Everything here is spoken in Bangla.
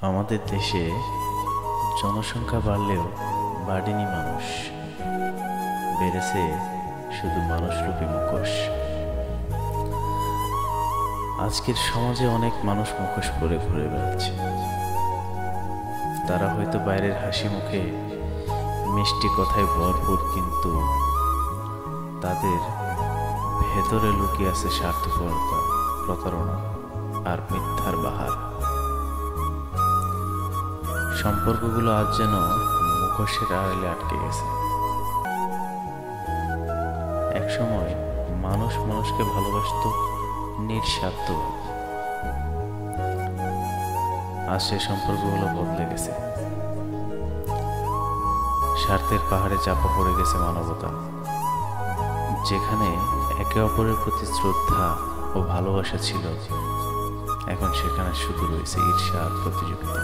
আমাদের দেশে জনসংখ্যা বাড়লেও বাড়েনি মানুষ, বেড়েছে শুধু মানুষরূপী মুখোশ। আজকের সমাজে অনেক মানুষ মুখোশ পরে ঘুরে বেড়াচ্ছে। তারা হয়তো বাইরের হাসি মুখে মিষ্টি কথায় ভরপুর, কিন্তু তাদের ভেতরে লুকিয়ে আছে স্বার্থপরতা, প্রতারণা আর মিথ্যার বাহার। সম্পর্কগুলো আজ যেন মুখোশের আড়ালে আটকে গেছে। একসময় মানুষ মানুষকে ভালোবাসত নিঃস্বার্থভাবে। আজ সে সম্পর্কগুলো বদলে গেছে। স্বার্থের পাহাড়ে চাপা পড়ে গেছে মানবতা। যেখানে একে অপরের প্রতি শ্রদ্ধা ও ভালোবাসা ছিল, এখন সেখানে শুধু রয়েছে ঈর্ষা আর প্রতিযোগিতা।